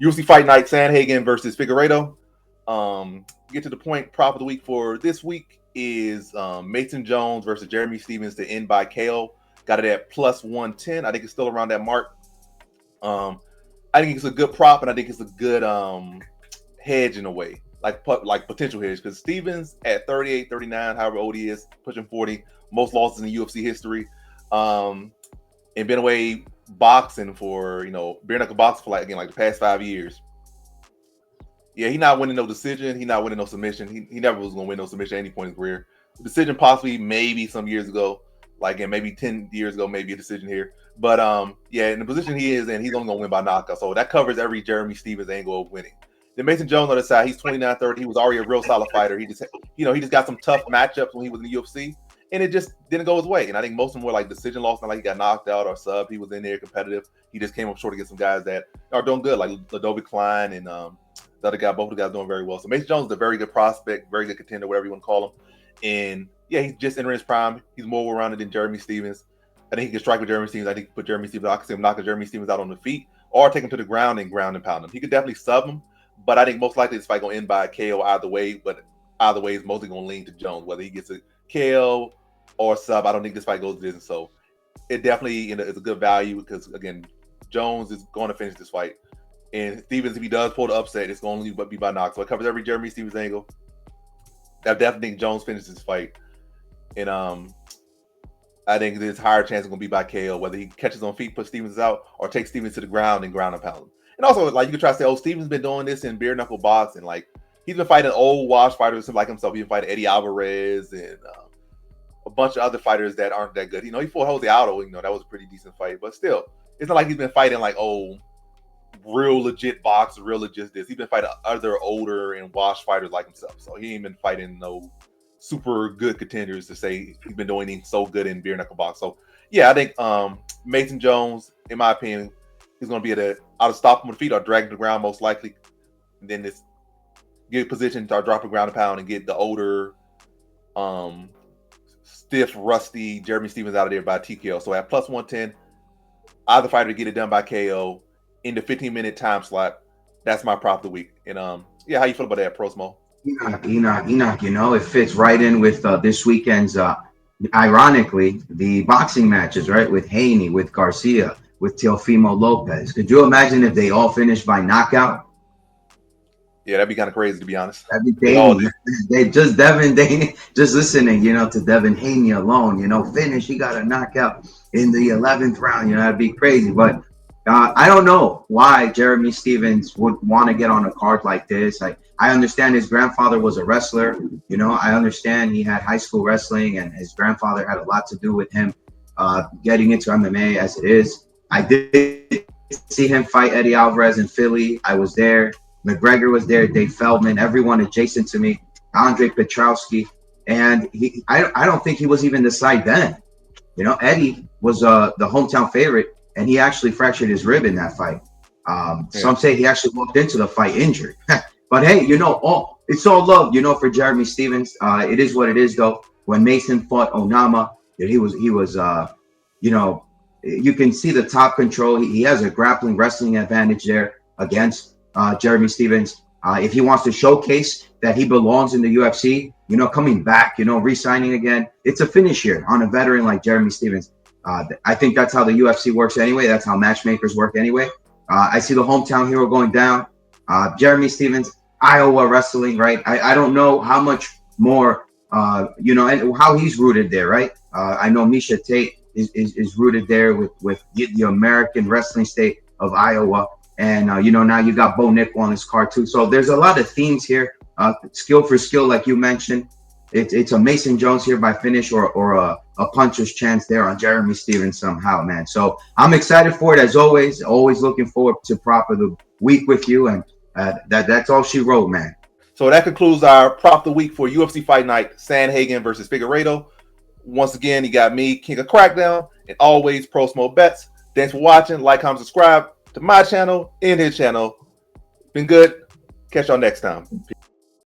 UFC Fight Night, Sandhagen versus Figueiredo. Get to the point. Prop of the week for this week is Mason Jones versus Jeremy Stevens to end by KO. Got it at plus 110. I think it's still around that mark. I think it's a good prop, and I think it's a good hedge in a way, like potential hedge, because Stevens at 38, 39, however old he is, pushing 40, most losses in UFC history, and been away boxing for, bare knuckle boxing for like the past 5 years. Yeah, he not winning no decision. He not winning no submission. He never was going to win no submission at any point in his career. Decision possibly maybe some years ago, maybe 10 years ago, maybe a decision here. But yeah, in the position he is in, he's only going to win by knockout. So that covers every Jeremy Stevens angle of winning. Then Mason Jones on the side, he's 29, 30. He was already a real solid fighter. He just got some tough matchups when he was in the UFC, and it just didn't go his way. And I think most of them were like decision loss, not like he got knocked out or sub. He was in there competitive. He just came up short against some guys that are doing good, like Ladovie Klein and the other guy. Both of the guys doing very well. So Mason Jones is a very good prospect, very good contender, whatever you want to call him. And yeah, he's just entering his prime. He's more well-rounded than Jeremy Stevens. I think he can strike with Jeremy Stevens. I think he can put Jeremy Stevens. I can see him knocking Jeremy Stevens out on the feet or take him to the ground and pound him. He could definitely sub him, but I think most likely this fight going to end by a KO either way. But either way is mostly going to lean to Jones, whether he gets a KO or sub. I don't think this fight goes to distance. So it definitely is a good value because, again, Jones is going to finish this fight. And Stevens, if he does pull the upset, it's going to be by knock. So it covers every Jeremy Stevens angle. I definitely think Jones finishes this fight. And I think there's higher chance it's going to be by KO, whether he catches on feet, puts Stevens out, or takes Stevens to the ground and pound him. And also, you could try to say, Stevens been doing this in bare knuckle boxing. He's been fighting old wash fighters like himself. He's been fighting Eddie Alvarez and a bunch of other fighters that aren't that good. He fought Jose Aldo. That was a pretty decent fight. But still, it's not like he's been fighting real legit boxers, real legit this. He's been fighting other older and wash fighters like himself. So he ain't been fighting no super good contenders to say he's been doing anything so good in bare knuckle box. So yeah, I think Mason Jones, in my opinion, he's going to be either stop him with feet or drag him to the ground most likely, and then this get position to drop the ground and pound and get the older, stiff, rusty Jeremy Stevens out of there by TKO. So at plus 110, either fighter to get it done by KO in the 15-minute time slot. That's my prop of the week. And yeah, how you feel about that, Prosmo? Enoch, it fits right in with this weekend's, ironically, the boxing matches, right? With Haney, with Garcia, with Teofimo Lopez. Could you imagine if they all finished by knockout? Yeah, that'd be kind of crazy, to be honest. That'd be crazy. They just just listening, to Devin Haney alone, finish. He got a knockout in the 11th round. That'd be crazy. But I don't know why Jeremy Stevens would want to get on a card like this. I understand his grandfather was a wrestler. I understand he had high school wrestling, and his grandfather had a lot to do with him getting into MMA as it is. I did see him fight Eddie Alvarez in Philly. I was there. McGregor was there. Dave Feldman, everyone adjacent to me. Andre Petrowski. And I don't think he was even the side then. Eddie was the hometown favorite. And he actually fractured his rib in that fight. Some say he actually walked into the fight injured. But hey, it's all love, for Jeremy Stevens. It is what it is, though. When Mason fought Onama, he was, you can see the top control. He has a grappling wrestling advantage there against Jeremy Stevens. If he wants to showcase that he belongs in the UFC, coming back, re-signing again, it's a finish here on a veteran like Jeremy Stevens. I think that's how the UFC works anyway. That's how matchmakers work anyway. I see the hometown hero going down. Jeremy Stevens, Iowa wrestling, right? I don't know how much more, and how he's rooted there, right? I know Misha Tate is rooted there with the American wrestling state of Iowa. And, now you got Bo Nick on his card too. So there's a lot of themes here. Skill for skill, like you mentioned. It's a Mason Jones here by finish or a puncher's chance there on Jeremy Stevens somehow, man. So I'm excited for it as always. Always looking forward to prop of the week with you, and that's all she wrote, man. So that concludes our prop of the week for UFC Fight Night, Sandhagen versus Figueiredo. Once again, you got me, King of Crackdown, and always Prosmo Bets. Thanks for watching. Like, comment, subscribe to my channel and his channel. Been good. Catch y'all next time. Peace.